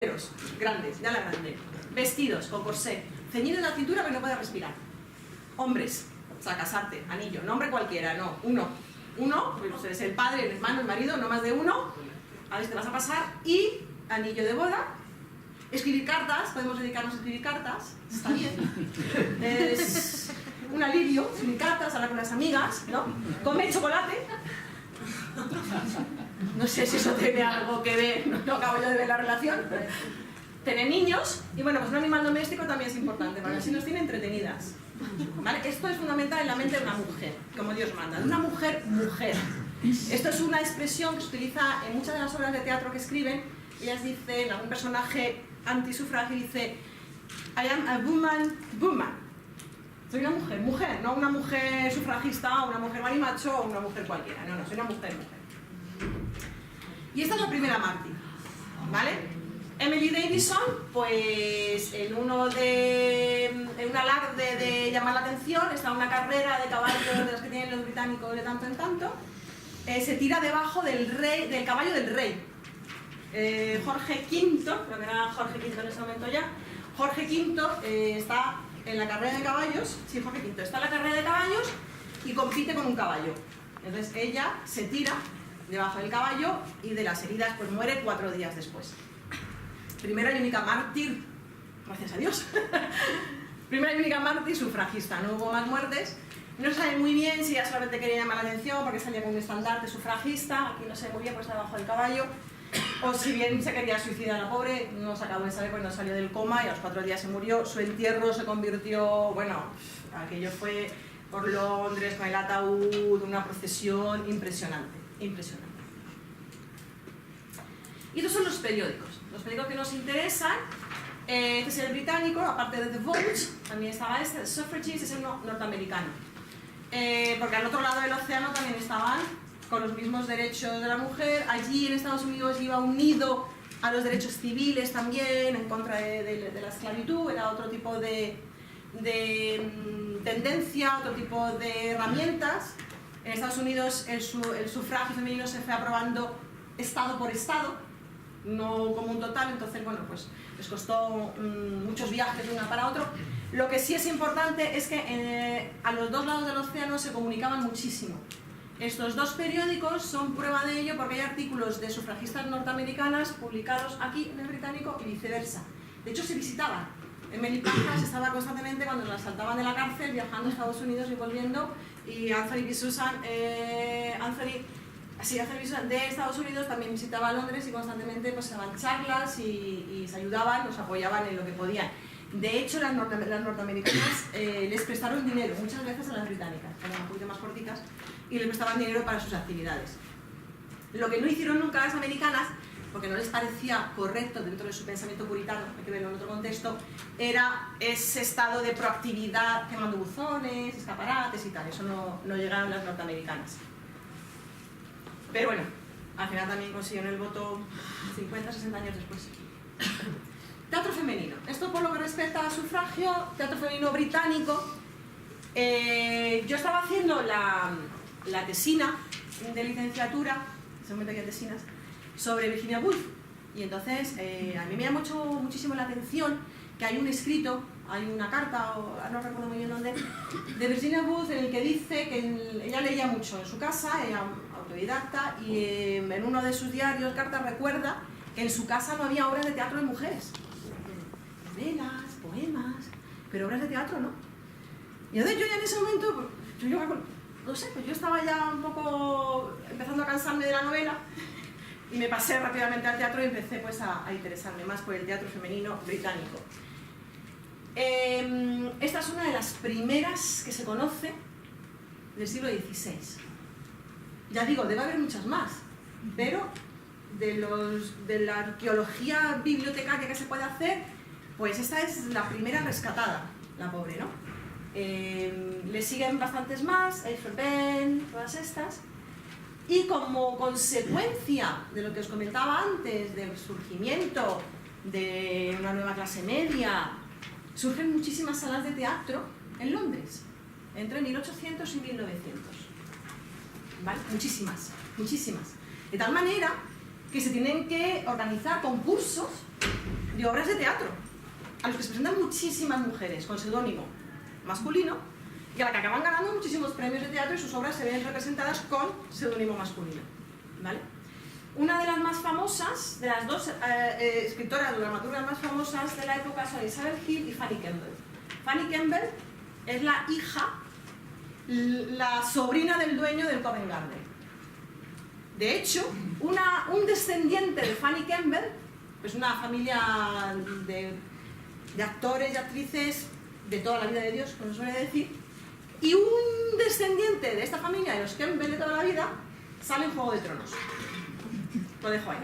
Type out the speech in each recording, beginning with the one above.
grandes, de ala grande, vestidos con corsé, ceñido en la cintura que no puede respirar. Hombres, o sea, casarte, anillo, nombre cualquiera, no, uno, pues es el padre, el hermano, el marido, no más de uno, a ver si te vas a pasar, y anillo de boda. Escribir cartas, podemos dedicarnos a escribir cartas, está bien. Es un alivio, escribir cartas, hablar con las amigas, ¿no? Comer chocolate. No sé si eso tiene algo que ver, no acabo yo de ver la relación. Tener niños, y bueno, pues un animal doméstico también es importante, porque así nos tiene entretenidas. ¿Vale? Esto es fundamental en la mente de una mujer, como Dios manda, de una mujer, mujer. Esto es una expresión que se utiliza en muchas de las obras de teatro que escriben. Ellas dicen, algún personaje antisufragio dice I am a woman, woman. Soy una mujer, mujer, no una mujer sufragista, una mujer marimacho o una mujer cualquiera. No, soy una mujer, mujer. Y esta es la primera mártir, ¿vale? Emily Davison, pues en un alarde de llamar la atención, está en una carrera de caballos de las que tienen los británicos de tanto en tanto, se tira debajo del caballo del rey. Jorge V, creo que era Jorge V en ese momento ya, Jorge V está en la carrera de caballos, sí, Jorge V está en la carrera de caballos y compite con un caballo. Entonces ella se tira debajo del caballo y de las heridas pues muere 4 días después. Primera y única mártir, gracias a Dios. Primera y única mártir sufragista, no hubo más muertes. No se sabe muy bien si ella solamente quería llamar la atención porque salía con un estandarte sufragista, aquí no se ve muy bien, pues está debajo del caballo. O si bien se quería suicidar la pobre, no se acabó de saber cuando salió del coma y a los 4 días se murió. Su entierro se convirtió, bueno, aquello fue por Londres con el ataúd, una procesión impresionante, impresionante. Y estos son los periódicos que nos interesan. Este es el británico, aparte de The Vogue, también estaba este, The Suffragees, es el norteamericano. Porque al otro lado del océano también estaban con los mismos derechos de la mujer. Allí en Estados Unidos iba unido a los derechos civiles también, en contra de la esclavitud, era otro tipo de tendencia, otro tipo de herramientas. En Estados Unidos el sufragio femenino se fue aprobando estado por estado, no como un total, entonces bueno, pues les costó muchos viajes de uno para otro. Lo que sí es importante es que a los dos lados del océano se comunicaban muchísimo. Estos dos periódicos son prueba de ello porque hay artículos de sufragistas norteamericanas publicados aquí en el británico y viceversa. De hecho se visitaban. Emily Pankhurst estaba constantemente cuando la saltaban de la cárcel viajando a Estados Unidos y volviendo, y Anthony B. Susan de Estados Unidos también visitaba Londres y constantemente pues se daban charlas y se ayudaban, nos apoyaban en lo que podían. De hecho, las norteamericanas les prestaron dinero muchas veces a las británicas, que eran un poquito más cortitas, y les prestaban dinero para sus actividades. Lo que no hicieron nunca las americanas, porque no les parecía correcto dentro de su pensamiento puritano, hay que verlo en otro contexto, era ese estado de proactividad quemando buzones, escaparates y tal. Eso no llegaron las norteamericanas. Pero bueno, al final también consiguieron el voto 50, 60 años después. Teatro femenino. Esto por lo que respecta a sufragio, teatro femenino británico. Yo estaba haciendo la tesina de licenciatura, en ese momento había tesinas, sobre Virginia Woolf. Y entonces a mí me llama muchísimo la atención que hay un escrito, hay una carta, o no recuerdo muy bien dónde, de Virginia Woolf en el que dice que ella leía mucho en su casa, era autodidacta, y en uno de sus diarios, cartas, recuerda que en su casa no había obras de teatro de mujeres. Novelas, poemas, pero obras de teatro no. Y entonces yo ya en ese momento, no sé, pues yo estaba ya un poco empezando a cansarme de la novela y me pasé rápidamente al teatro y empecé pues a interesarme más por el teatro femenino británico. Esta es una de las primeras que se conoce del siglo XVI. Ya digo, debe haber muchas más, pero de la arqueología bibliotecaria que se puede hacer, pues esta es la primera rescatada, la pobre, ¿no? Le siguen bastantes más, Aphra Behn, todas estas. Y como consecuencia de lo que os comentaba antes, del surgimiento de una nueva clase media, surgen muchísimas salas de teatro en Londres, entre 1800 y 1900. ¿Vale? Muchísimas, muchísimas. De tal manera que se tienen que organizar concursos de obras de teatro, a los que se presentan muchísimas mujeres con seudónimo masculino y a la que acaban ganando muchísimos premios de teatro y sus obras se ven representadas con seudónimo masculino, ¿vale? Una de las más famosas, de las dos escritoras o dramaturgas más famosas de la época son Isabel Hill y Fanny Kemble. Fanny Kemble es la hija, la sobrina del dueño del Covent Garden. De hecho, un descendiente de Fanny Kemble, pues una familia de actores y actrices de toda la vida de Dios, como se suele decir, y un descendiente de esta familia, de los Kemble de toda la vida, sale en Juego de Tronos. Lo dejo ahí.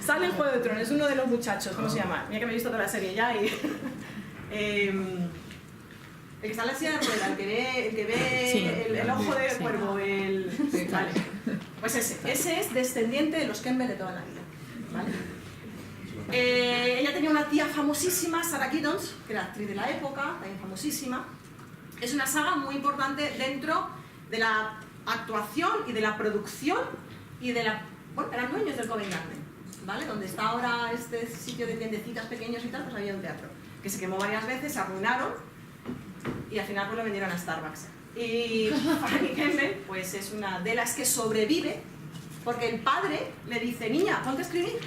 Sale en Juego de Tronos, es uno de los muchachos, ¿cómo se llama? Mira que me he visto toda la serie ya y... el que está en la silla de ruedas, el que ve sí, el ojo de cuervo, sí. Vale. Pues ese es descendiente de los Kemble de toda la vida, ¿vale? Ella tenía una tía famosísima, Sarah Giddens, que era actriz de la época, también famosísima. Es una saga muy importante dentro de la actuación y de la producción y de la... Bueno, eran dueños del Covent Garden, ¿vale? Donde está ahora este sitio de tiendecitas pequeños y tal, pues había un teatro que se quemó varias veces, se arruinaron y al final pues lo vendieron a Starbucks. Y Fanny Kemble pues es una de las que sobrevive porque el padre le dice: niña, ponte a escribir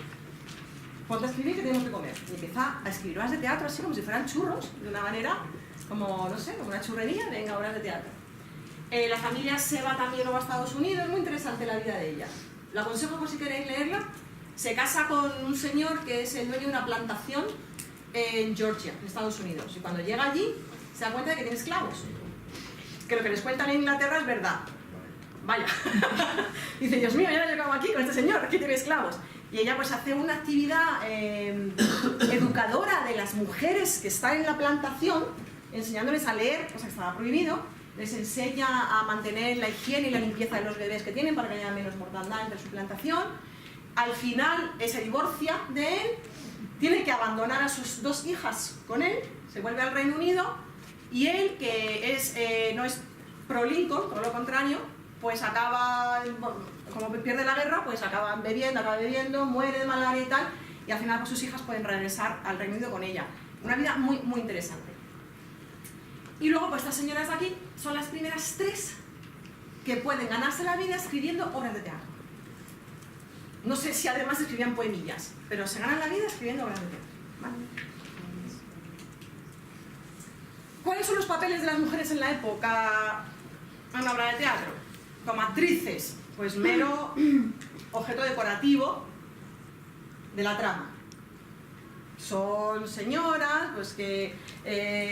que tenemos que comer. Y empieza a escribir obras de teatro así como si fueran churros, de una manera como, no sé, como una churrería, venga, obras de teatro. La familia se va también luego a Estados Unidos, es muy interesante la vida de ella. Lo aconsejo por si queréis leerla. Se casa con un señor que es el dueño de una plantación en Georgia, en Estados Unidos. Y cuando llega allí, se da cuenta de que tiene esclavos. Que lo que les cuentan en Inglaterra es verdad. Vaya. Dice: Dios mío, ya he llegado aquí con este señor, aquí tiene esclavos. Y ella pues hace una actividad educadora de las mujeres que están en la plantación, enseñándoles a leer, cosa que estaba prohibido. Les enseña a mantener la higiene y la limpieza de los bebés que tienen para que haya menos mortandad entre su plantación. Al final se divorcia de él, tiene que abandonar a sus dos hijas con él, se vuelve al Reino Unido y él, que es, no es pro-Lincoln, todo lo contrario, pues acaba, como pierde la guerra, pues acaba bebiendo, muere de malaria y tal, y al final pues sus hijas pueden regresar al Reino Unido con ella. Una vida muy, muy interesante. Y luego pues estas señoras de aquí son las primeras tres que pueden ganarse la vida escribiendo obras de teatro. No sé si además escribían poemillas, pero se ganan la vida escribiendo obras de teatro, ¿vale? ¿Cuáles son los papeles de las mujeres en la época en una obra de teatro? Como actrices, pues mero objeto decorativo de la trama. Son señoras pues que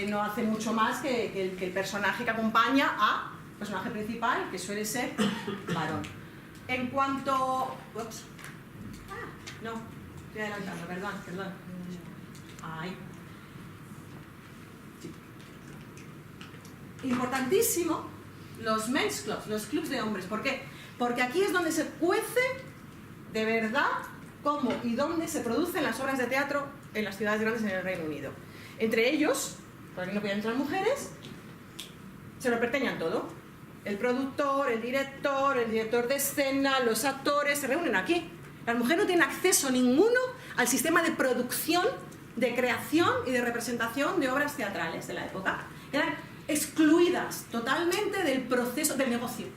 no hacen mucho más que el personaje que acompaña al personaje principal, que suele ser varón. En cuanto... Ups. No, estoy adelantando, perdón. Ahí. Sí. Importantísimo, los men's clubs, los clubs de hombres. ¿Por qué? Porque aquí es donde se cuece de verdad cómo y dónde se producen las obras de teatro en las ciudades grandes en el Reino Unido. Entre ellos, por aquí no podían entrar mujeres, se lo perteñan todo. El productor, el director de escena, los actores, se reúnen aquí. Las mujeres no tienen acceso ninguno al sistema de producción, de creación y de representación de obras teatrales de la época. Eran excluidas totalmente del proceso, del negocio.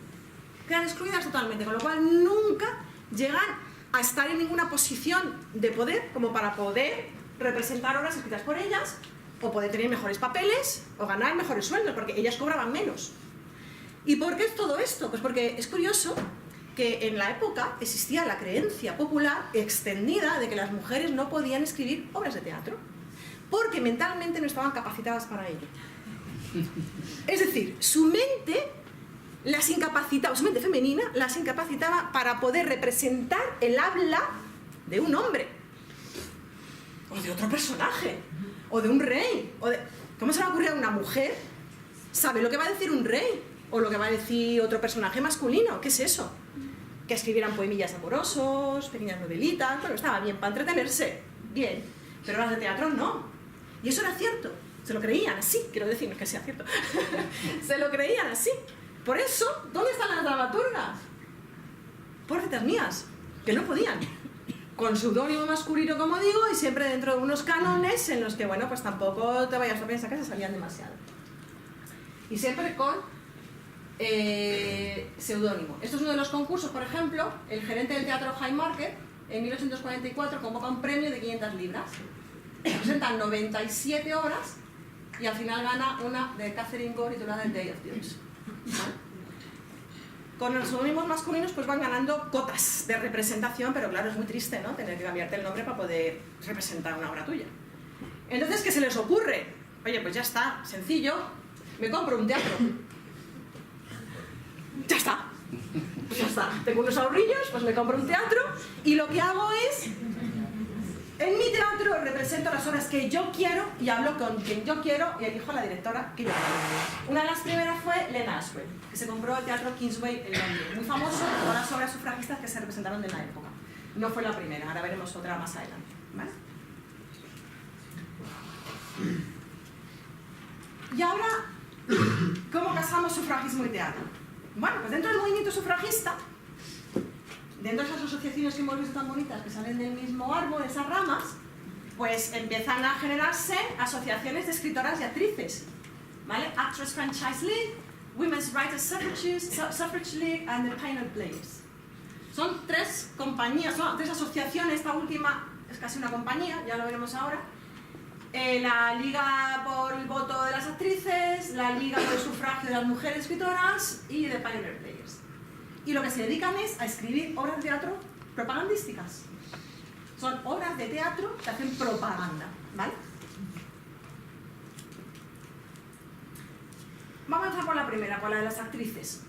Quedan excluidas totalmente, con lo cual nunca llegan a estar en ninguna posición de poder como para poder representar obras escritas por ellas, o poder tener mejores papeles, o ganar mejores sueldos, porque ellas cobraban menos. ¿Y por qué es todo esto? Pues porque es curioso que en la época existía la creencia popular extendida de que las mujeres no podían escribir obras de teatro, porque mentalmente no estaban capacitadas para ello. Es decir, su mente las incapacitaba, su mente femenina las incapacitaba para poder representar el habla de un hombre, o de otro personaje, o de un rey, o de... ¿Cómo se le ocurre a una mujer? ¿Sabe lo que va a decir un rey? ¿O lo que va a decir otro personaje masculino? ¿Qué es eso? Que escribieran poemillas amorosos, pequeñas novelitas, bueno, estaba bien para entretenerse, bien, pero las de teatro no. Y eso era cierto, se lo creían así, quiero decir, no es que sea cierto, se lo creían así. Por eso, ¿dónde están las dramaturgas? Pobrecitas mías, que no podían. con seudónimo masculino, como digo, y siempre dentro de unos cánones en los que, bueno, pues tampoco te vayas a pensar que se salían demasiado. Y siempre con seudónimo. Esto es uno de los concursos, por ejemplo, el gerente del teatro Haymarket, en 1844, convoca un premio de 500 libras. Presentan 97 obras y al final gana una de Catherine Gore titulada The Day of Dukes. ¿Vale? Con los seudónimos masculinos pues van ganando cotas de representación, pero claro, es muy triste, ¿no? Tener que cambiarte el nombre para poder representar una obra tuya. Entonces, ¿qué se les ocurre? Oye, pues ya está, sencillo, me compro un teatro. Ya está. Pues ya está. Tengo unos ahorrillos, pues me compro un teatro y lo que hago es, en mi teatro represento las obras que yo quiero y hablo con quien yo quiero y elijo a la directora que yo quiero. Una de las primeras fue Lena Ashwell, que se compró el teatro Kingsway en Londres, muy famoso por todas las obras sufragistas que se representaron de la época. No fue la primera, ahora veremos otra más adelante. ¿Vale? Y ahora, ¿cómo casamos sufragismo y teatro? Bueno, pues dentro del movimiento sufragista, dentro de esas asociaciones que hemos visto tan bonitas que salen del mismo árbol, de esas ramas, pues empiezan a generarse asociaciones de escritoras y actrices, ¿vale? Actress Franchise League, Women's Writers Suffrage League and the Panel Players. Son tres compañías, no, tres asociaciones, esta última es casi una compañía, ya lo veremos ahora. La Liga por el Voto de las Actrices, la Liga por el Sufragio de las Mujeres Escritoras y The Pioneer Players. Y lo que se dedican es a escribir obras de teatro propagandísticas. Son obras de teatro que hacen propaganda, ¿vale? Vamos a empezar por la primera, por la de las actrices.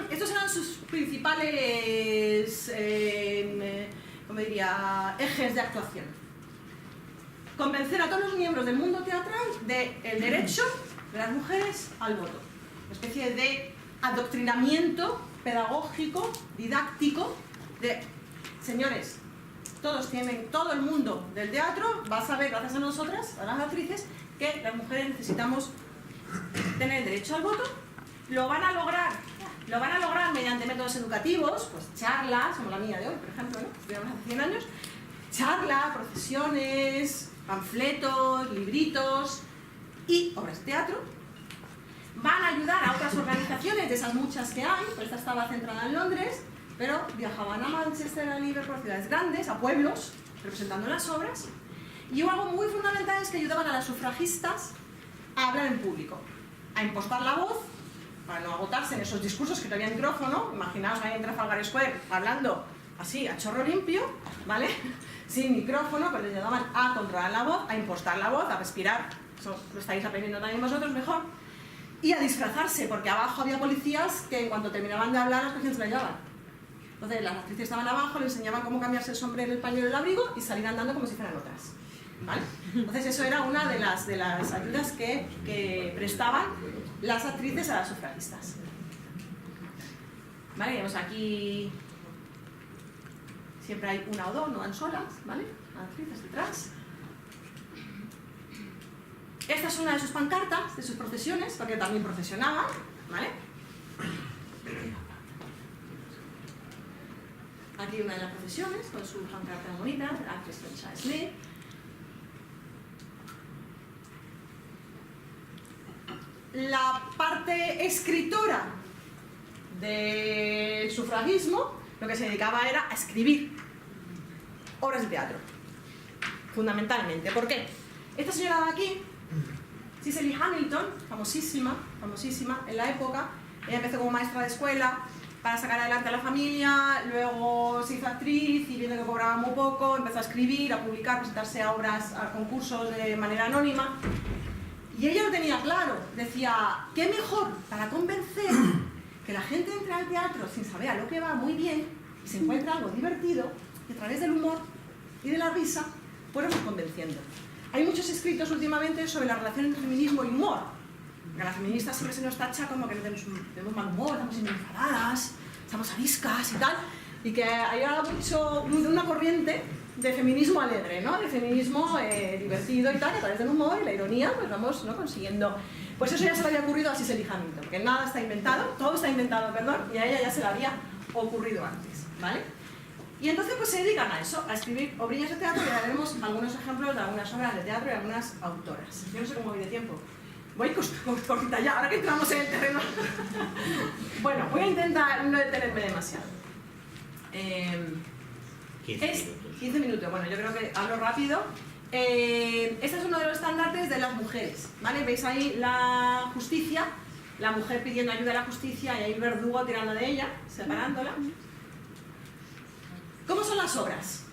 Estos eran sus principales, ¿cómo diría?, ejes de actuación. Convencer a todos los miembros del mundo teatral del derecho de las mujeres al voto. Una especie de adoctrinamiento pedagógico, didáctico, de señores, todo el mundo del teatro va a saber, gracias a nosotras, a las actrices, que las mujeres necesitamos tener el derecho al voto. Lo van a lograr mediante métodos educativos, pues charlas, como la mía de hoy, por ejemplo, ¿no? Estudiamos hace 100 años, charlas, procesiones, panfletos, libritos y obras de teatro. Van a ayudar a otras organizaciones, de esas muchas que hay, pues esta estaba centrada en Londres, pero viajaban a Manchester, a Liverpool, a ciudades grandes, a pueblos, representando las obras. Y algo muy fundamental es que ayudaban a las sufragistas a hablar en público, a impostar la voz, para no agotarse en esos discursos que no había micrófono. Imaginaos ahí en Trafalgar Square hablando así, a chorro limpio, ¿vale? Sin micrófono, pues les ayudaban a controlar la voz, a impostar la voz, a respirar, eso lo estáis aprendiendo también vosotros mejor, y a disfrazarse, porque abajo había policías que en cuanto terminaban de hablar las cogían y se la llevaban. Entonces las actrices estaban abajo, les enseñaban cómo cambiarse el sombrero, el pañuelo y el abrigo y salir andando como si fueran otras, ¿vale? Entonces eso era una de las ayudas que prestaban las actrices a las sufragistas. ¿Vale? Vemos aquí, siempre hay una o dos, no van solas, ¿vale? Actrices detrás. Esta es una de sus pancartas, de sus procesiones, porque también procesionaban, ¿vale? Aquí una de las procesiones, con su pancarta bonita, Actress Franchise League. La parte escritora del sufragismo, lo que se dedicaba era a escribir obras de teatro, fundamentalmente. ¿Por qué? Esta señora de aquí, Cicely Hamilton, famosísima en la época, ella empezó como maestra de escuela para sacar adelante a la familia, luego se hizo actriz y viendo que cobraba muy poco, empezó a escribir, a publicar, a presentarse a obras, a concursos de manera anónima. Y ella lo tenía claro, decía, ¿qué mejor para convencer que la gente entre al teatro sin saber a lo que va muy bien y se encuentra algo divertido y a través del humor y de la risa fuéramos convenciendo? Hay muchos escritos últimamente sobre la relación entre feminismo y humor. A las feministas siempre se nos tacha como que tenemos mal humor, estamos enfadadas, estamos ariscas y tal, y que hay mucho una corriente de feminismo alegre, ¿no? De feminismo divertido y tal, que a través del humor y la ironía pues vamos, ¿no?, consiguiendo. Pues eso ya se le había ocurrido a Cicely Hamilton, que nada está inventado, todo está inventado, perdón, y a ella ya se le había ocurrido antes, ¿vale? Y entonces pues se dedican a eso, a escribir obrillas de teatro, y ahora veremos algunos ejemplos de algunas obras de teatro y algunas autoras. Yo no sé cómo voy de tiempo. Voy cortita ya, ahora que entramos en el terreno. Bueno, voy a intentar no detenerme demasiado. 15 minutos. Bueno, yo creo que hablo rápido. Este es uno de los estandartes de las mujeres, ¿vale? Veis ahí la justicia, la mujer pidiendo ayuda a la justicia y ahí el verdugo tirando de ella, separándola. ¿Cómo son las obras?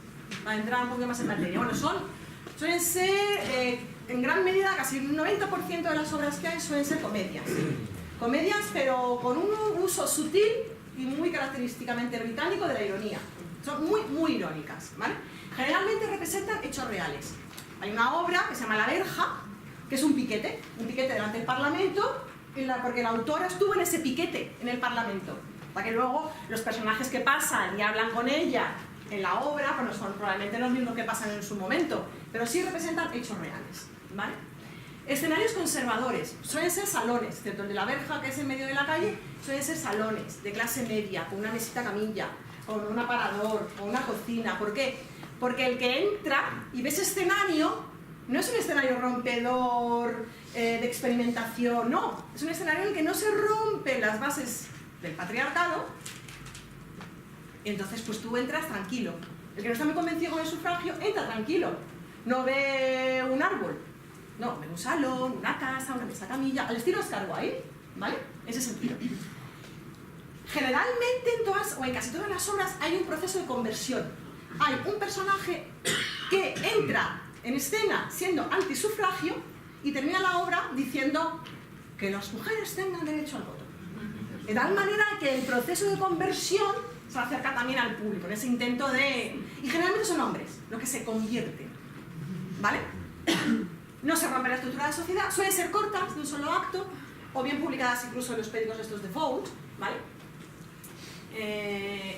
Para entrar un poco más en materia. Bueno, suelen ser, en gran medida, casi un 90% de las obras que hay suelen ser comedias. Comedias, pero con un uso sutil y muy característicamente británico de la ironía. Son muy irónicas, ¿vale? Generalmente representan hechos reales. Hay una obra que se llama La Verja, que es un piquete delante del Parlamento, porque la autora estuvo en ese piquete en el Parlamento. Para que luego los personajes que pasan y hablan con ella en la obra, pues no son probablemente los mismos que pasan en su momento, pero sí representan hechos reales, ¿vale? Escenarios conservadores, suelen ser salones, excepto el de La Verja, que es en medio de la calle, suelen ser salones de clase media, con una mesita camilla, con un aparador, con una cocina. ¿Por qué? Porque el que entra y ve ese escenario no es un escenario rompedor de experimentación, no, es un escenario en el que no se rompen las bases del patriarcado, y entonces pues tú entras tranquilo. El que no está muy convencido con el sufragio entra tranquilo, no ve un árbol, no, ve un salón, una casa, una mesa camilla, al estilo Oscar Wilde, ¿vale? En ese sentido. Generalmente en todas, o en casi todas las obras, hay un proceso de conversión. Hay un personaje que entra en escena siendo antisufragio y termina la obra diciendo que las mujeres tengan derecho al voto. De tal manera que el proceso de conversión se acerca también al público, en ese intento de... Y generalmente son hombres los que se convierten, ¿vale? No se rompe la estructura de la sociedad, suelen ser cortas, de un solo acto, o bien publicadas incluso en los periódicos estos de Fought, ¿vale?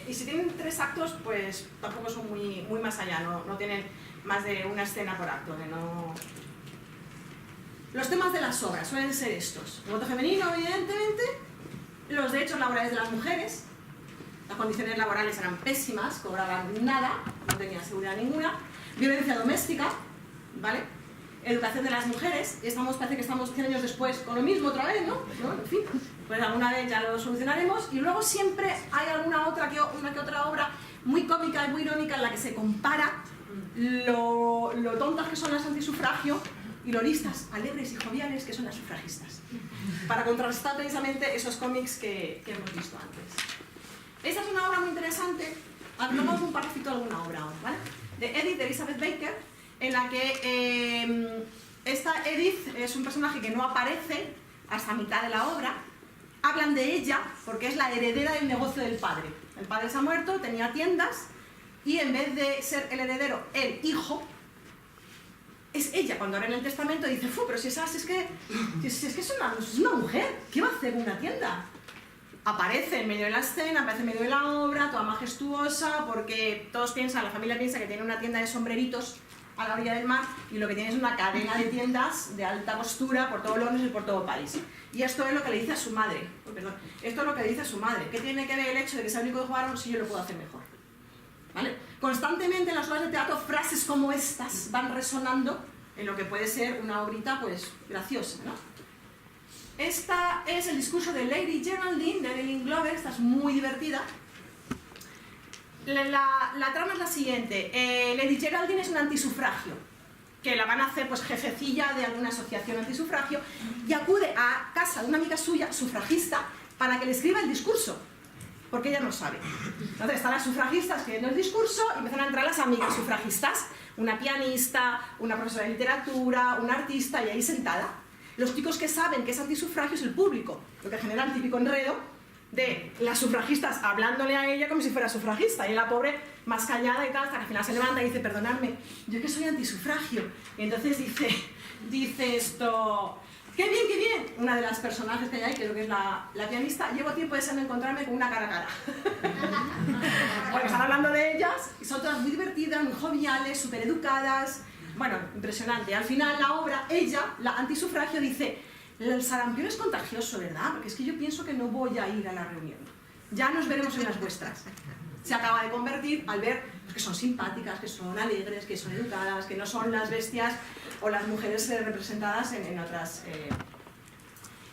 Y si tienen 3 actos, pues tampoco son muy más allá, no tienen más de una escena por acto, que no... Los temas de las obras suelen ser estos: el voto femenino, evidentemente, los derechos laborales de las mujeres, las condiciones laborales eran pésimas, cobraban nada, no tenían seguridad ninguna, violencia doméstica, ¿vale? Educación de las mujeres, y parece que estamos 100 años después con lo mismo otra vez, ¿no? En fin, pues alguna vez ya lo solucionaremos, y luego siempre hay una que otra obra muy cómica y muy irónica en la que se compara lo tontas que son las antisufragio y lo listas, alegres y joviales que son las sufragistas, para contrastar precisamente esos cómics que hemos visto antes. Esta es una obra muy interesante, hablamos un parrafito de alguna obra ahora, ¿vale? De Edith, de Elizabeth Baker, en la que esta Edith es un personaje que no aparece hasta mitad de la obra. Hablan de ella porque es la heredera del negocio del padre. El padre se ha muerto, tenía tiendas, y en vez de ser el heredero, el hijo, es ella. Cuando ahora en el testamento dice, pero si es que es una mujer, ¿qué va a hacer en una tienda? Aparece en medio de la escena, aparece en medio de la obra, toda majestuosa, porque todos piensan, la familia piensa que tiene una tienda de sombreritos a la orilla del mar, y lo que tiene es una cadena de tiendas de alta costura por todo Londres y por todo París. Y esto es lo que le dice a su madre. Esto es lo que le dice a su madre. ¿Qué tiene que ver el hecho de que sea el único que jugaron si yo lo puedo hacer mejor? ¿Vale? Constantemente en las obras de teatro frases como estas van resonando en lo que puede ser una obrita pues graciosa, ¿no? Esta es el discurso de Lady Geraldine, de Evelyn Glover. Esta es muy divertida. La trama es la siguiente. Lady Geraldine es un antisufragio, que la van a hacer pues jefecilla de alguna asociación antisufragio, y acude a casa de una amiga suya, sufragista, para que le escriba el discurso, porque ella no sabe. Entonces están las sufragistas escribiendo el discurso y empiezan a entrar las amigas sufragistas, una pianista, una profesora de literatura, una artista, y ahí sentada. Los chicos que saben que es antisufragio es el público, lo que genera el típico enredo de las sufragistas hablándole a ella como si fuera sufragista, y la pobre más callada y tal, hasta que al final se levanta y dice, perdonadme, yo que soy antisufragio. Y entonces dice esto, ¡qué bien, qué bien! Una de las personajes que hay ahí, creo que es la pianista, llevo tiempo deseando encontrarme con una cara a cara. Porque están hablando de ellas, y son todas muy divertidas, muy joviales, súper educadas. Bueno, impresionante. Al final la obra, ella, la antisufragio, dice, el sarampión es contagioso, ¿verdad? Porque es que yo pienso que no voy a ir a la reunión. Ya nos veremos en las vuestras. se acaba de convertir al ver que son simpáticas, que son alegres, que son educadas, que no son las bestias o las mujeres representadas en otras...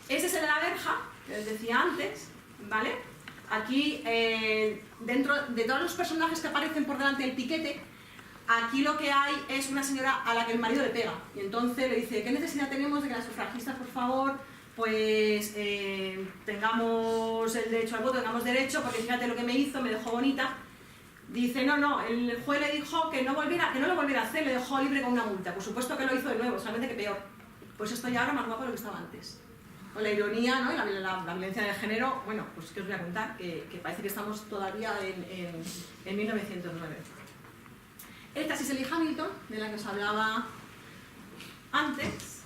Ese es el de la verja, que les decía antes, ¿vale? Aquí, dentro de todos los personajes que aparecen por delante del piquete, aquí lo que hay es una señora a la que el marido le pega. Y entonces le dice, ¿qué necesidad tenemos de que las sufragistas, por favor, pues tengamos el derecho al voto, tengamos derecho, porque fíjate lo que me hizo, me dejó bonita? Dice, no, el juez le dijo que no lo volviera a hacer, le dejó libre con una multa. Por supuesto que lo hizo de nuevo, solamente que peor. Pues estoy ahora más guapo de lo que estaba antes. Con la ironía, ¿no? Y la violencia de género, bueno, pues que os voy a contar, que parece que estamos todavía en 1909. Esta es Cicely Hamilton, de la que os hablaba antes.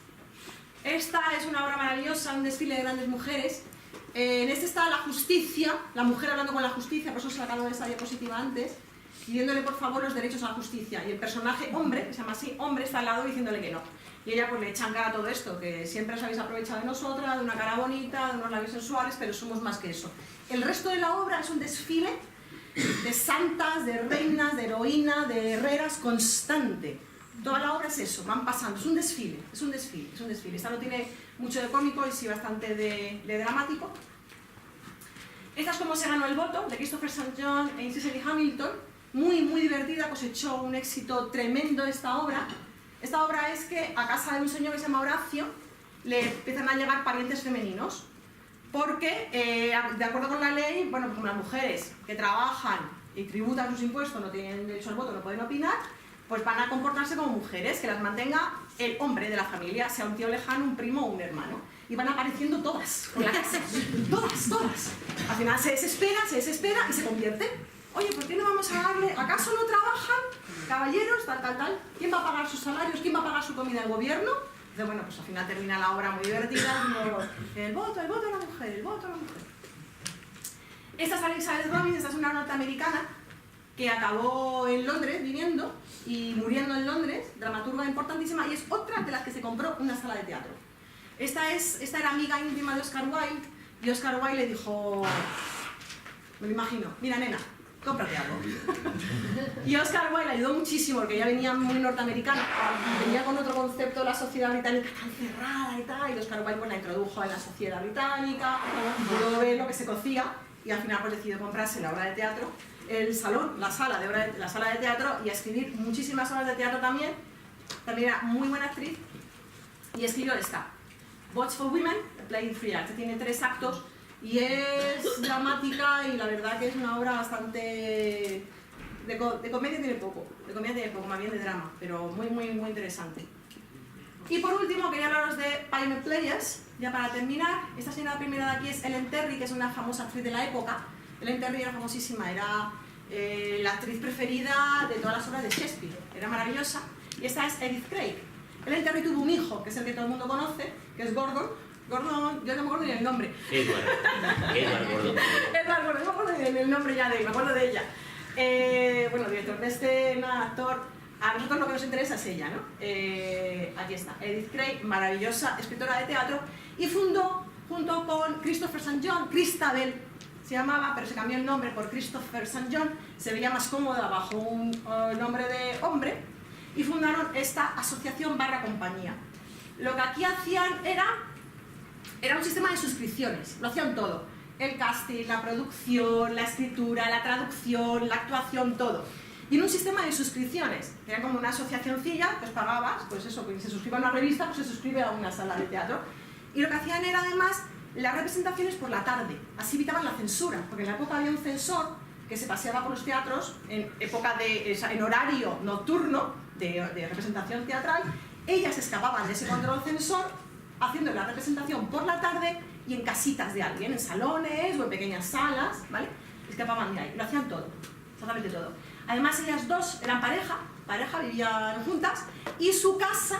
Esta es una obra maravillosa, un desfile de grandes mujeres. En este está la justicia, la mujer hablando con la justicia, por eso os he sacado esa diapositiva antes, pidiéndole por favor los derechos a la justicia. Y el personaje hombre, que se llama así, hombre, está al lado diciéndole que no. Y ella pues le echan cara a todo esto, que siempre os habéis aprovechado de nosotras, de una cara bonita, de unos labios sensuales, pero somos más que eso. El resto de la obra es un desfile de santas, de reinas, de heroínas, de guerreras constante. Toda la obra es eso, van pasando, es un desfile, es un desfile, es un desfile. Esta no tiene mucho de cómico y sí bastante de dramático. Esta es como se ganó el voto, de Christopher St. John e Cicely Hamilton. Muy, muy divertida, cosechó un éxito tremendo esta obra. Esta obra es que a casa de un señor que se llama Horacio le empiezan a llegar parientes femeninos porque, de acuerdo con la ley, bueno, pues como las mujeres que trabajan y tributan sus impuestos, no tienen derecho al voto, no pueden opinar, pues van a comportarse como mujeres, que las mantenga el hombre de la familia, sea un tío lejano, un primo o un hermano. Y van apareciendo todas por la casa, todas. Al final se desespera y se convierte. Oye, ¿por qué no vamos a darle? ¿Acaso no trabajan? Caballeros, tal. ¿Quién va a pagar sus salarios? ¿Quién va a pagar su comida? ¿El gobierno? Entonces, bueno, pues al final termina la obra muy divertida. El voto a la mujer, el voto a la mujer. Esta es Elizabeth Robins, esta es una norteamericana que acabó en Londres viviendo y muriendo en Londres, dramaturga importantísima, y es otra de las que se compró una sala de teatro. Esta era amiga íntima de Oscar Wilde, y Oscar Wilde le dijo, me lo imagino, mira nena, cómprate algo. Y Oscar Wilde le ayudó muchísimo, porque ella venía muy norteamericana, venía con otro concepto de la sociedad británica tan cerrada y tal, y Oscar Wilde pues, la introdujo en la sociedad británica, pudo ver lo que se cocía, y al final pues decidió comprarse la obra de teatro, el salón, la sala de teatro, y a escribir muchísimas obras de teatro también. También era muy buena actriz, y escribió esta, Votes for Women, Playing Free Art, que tiene 3 actos, y es dramática, y la verdad que es una obra bastante... De comedia tiene poco, más bien de drama, pero muy interesante. Y por último quería hablaros de Pioneer Players, ya para terminar. Esta señora primera de aquí es Ellen Terry, que es una famosa actriz de la época. Ellen Terry era famosísima, era la actriz preferida de todas las obras de Shakespeare, era maravillosa. Y esta es Edith Craig. Ellen Terry tuvo un hijo, que es el que todo el mundo conoce, que es Gordon, yo no me acuerdo ni el nombre. Edward Gordon. Edward Gordon, no me acuerdo ni el nombre ya de él, me acuerdo de ella. Bueno, director de escena, actor. A nosotros lo que nos interesa es ella, ¿no? Aquí está, Edith Craig, maravillosa escritora de teatro, y fundó, junto con Christopher St. John, Christabel se llamaba, pero se cambió el nombre por Christopher St. John, se veía más cómoda bajo un nombre de hombre, y fundaron esta asociación / compañía. Lo que aquí hacían era un sistema de suscripciones, lo hacían todo. El casting, la producción, la escritura, la traducción, la actuación, todo. Y en un sistema de suscripciones, que era como una asociacioncilla, pues pagabas, pues eso, que se suscribe a una revista, pues se suscribe a una sala de teatro. Y lo que hacían era además las representaciones por la tarde, así evitaban la censura, porque en la época había un censor que se paseaba por los teatros en horario nocturno de representación teatral. Ellas escapaban de ese control censor haciendo la representación por la tarde y en casitas de alguien, en salones o en pequeñas salas, ¿vale? Escapaban de ahí, lo hacían todo, exactamente todo. Además ellas dos eran pareja, vivían juntas, y su casa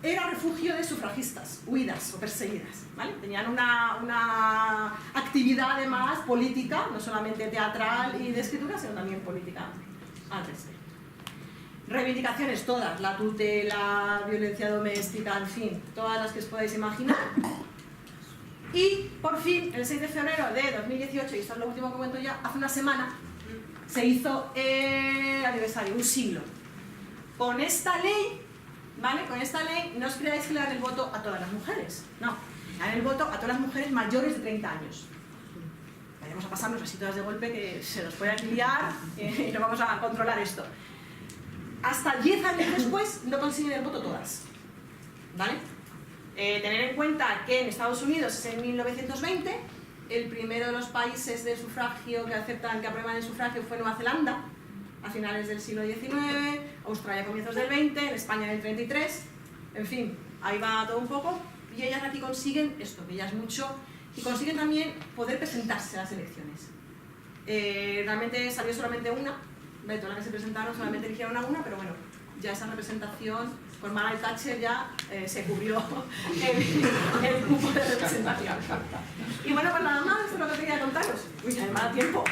era refugio de sufragistas, huidas o perseguidas, ¿vale? Tenían una actividad además política, no solamente teatral y de escritura, sino también política al respecto. Reivindicaciones todas, la tutela, violencia doméstica, en fin, todas las que os podáis imaginar. Y por fin, el 6 de febrero de 2018, y esto es lo último que cuento ya, hace una semana, se hizo aniversario, un siglo. Con esta ley, ¿vale? Con esta ley no os creáis que le dan el voto a todas las mujeres, no, le dan el voto a todas las mujeres mayores de 30 años. Vamos a pasarnos así todas de golpe que se nos puede liar y no vamos a controlar esto. Hasta 10 años después no consiguen el voto todas, ¿vale? Tener en cuenta que en Estados Unidos es en 1920, el primero de los países de sufragio que aprueban el sufragio fue Nueva Zelanda, a finales del siglo XIX, Australia a comienzos del 20, en España en el 33, en fin, ahí va todo un poco, y ellas aquí consiguen esto, que ya es mucho, y consiguen también poder presentarse a las elecciones. Realmente salió solamente una, de todas las que se presentaron solamente eligieron a una, pero bueno, ya esa representación con Margaret Thatcher ya se cubrió el cupo de representación. Y bueno, pues nada más, esto es lo que quería contaros. Uy, ya me da tiempo.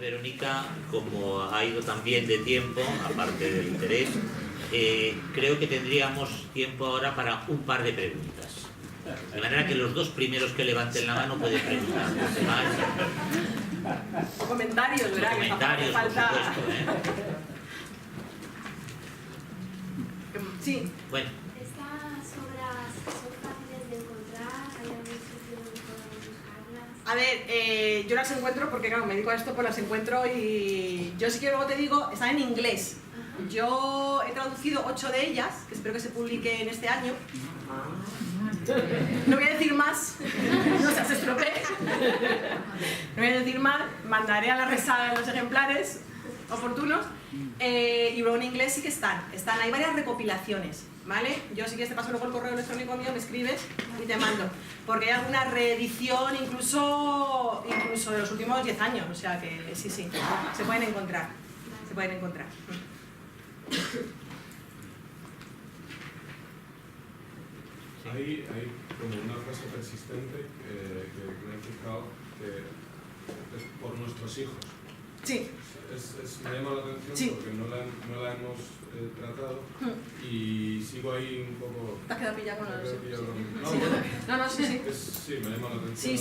Verónica, como ha ido también de tiempo, aparte del interés, creo que tendríamos tiempo ahora para un par de preguntas. De manera que los dos primeros que levanten la mano pueden preguntar. O comentarios, ¿verdad? Comentarios, por supuesto. Sí. Bueno. ¿Estas obras son fáciles de encontrar? ¿Hay algún sitio donde podamos buscarlas? A ver, yo las encuentro porque, claro, me dedico a esto, pues las encuentro y yo sí que luego te digo, están en inglés. Yo he traducido 8 de ellas, que espero que se publiquen este año. No voy a decir más, no se estropee. No voy a decir más, mandaré a la resada los ejemplares oportunos. Y luego en inglés sí que están, hay varias recopilaciones, ¿vale? Yo si quieres te paso luego el correo electrónico mío, me escribes y te mando, porque hay alguna reedición incluso de los últimos 10 años, o sea que sí, se pueden encontrar, Hay como una frase persistente que me he fijado, que es por nuestros hijos. Sí. Me llama la atención, sí, porque no la hemos tratado y sigo ahí un poco... ¿Te has quedado pillado con los hijos? Sí, me llama la atención.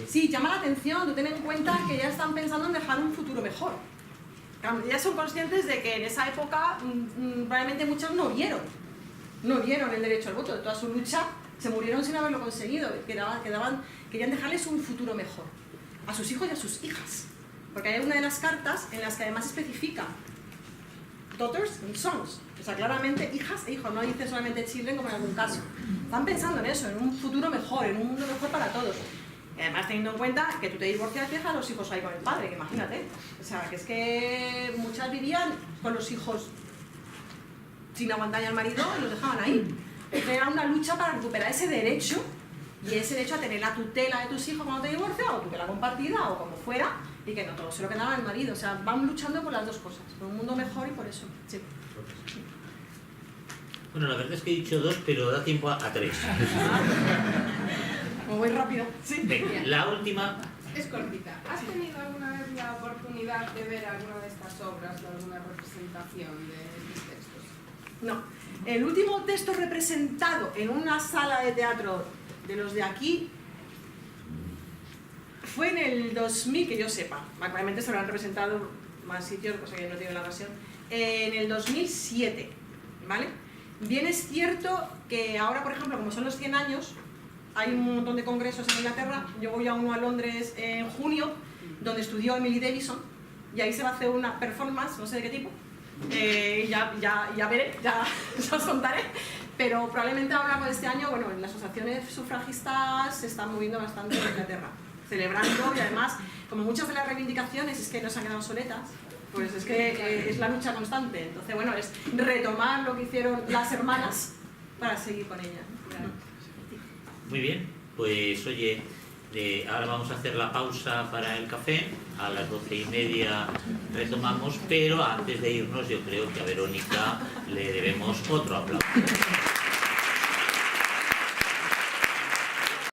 Sí, llama la atención, tú ten en cuenta que ya están pensando en dejar un futuro mejor. Ya son conscientes de que en esa época probablemente muchos no vieron el derecho al voto, de toda su lucha se murieron sin haberlo conseguido, querían dejarles un futuro mejor a sus hijos y a sus hijas, porque hay una de las cartas en las que además especifica daughters and sons, o sea, claramente hijas e hijos, no dice solamente children como en algún caso. Están pensando en eso, en un futuro mejor, en un mundo mejor para todos. Y además teniendo en cuenta que tú te divorcias y dejas a los hijos ahí con el padre, que imagínate. O sea, que es que muchas vivían con los hijos sin aguantar al marido y los dejaban ahí. Era una lucha para recuperar ese derecho, y ese derecho a tener la tutela de tus hijos cuando te divorcias, o tutela compartida, o como fuera, y que no todo se lo quedaba el marido. O sea, van luchando por las dos cosas, por un mundo mejor y por eso. Sí. Bueno, la verdad es que he dicho 2, pero da tiempo a 3. Como voy rápido. Sí. Venga, la última. Es cortita. ¿Has tenido alguna vez la oportunidad de ver alguna de estas obras o alguna representación de estos textos? No. El último texto representado en una sala de teatro de los de aquí fue en el 2000, que yo sepa. Probablemente se habrán representado más sitios, cosa que no tiene la ocasión. En el 2007, ¿vale? Bien es cierto que ahora, por ejemplo, como son los 100 años, hay un montón de congresos en Inglaterra. Yo voy a uno a Londres en junio, donde estudió Emily Davison, y ahí se va a hacer una performance, no sé de qué tipo. Ya veré, ya os contaré, pero probablemente ahora con este año, bueno, las asociaciones sufragistas se están moviendo bastante en Inglaterra, celebrando, y además, como muchas de las reivindicaciones es que no se han quedado soletas, pues es que es la lucha constante. Entonces, bueno, es retomar lo que hicieron las hermanas para seguir con ellas. Muy bien, pues oye, ahora vamos a hacer la pausa para el café, a las 12:30 retomamos, pero antes de irnos yo creo que a Verónica le debemos otro aplauso.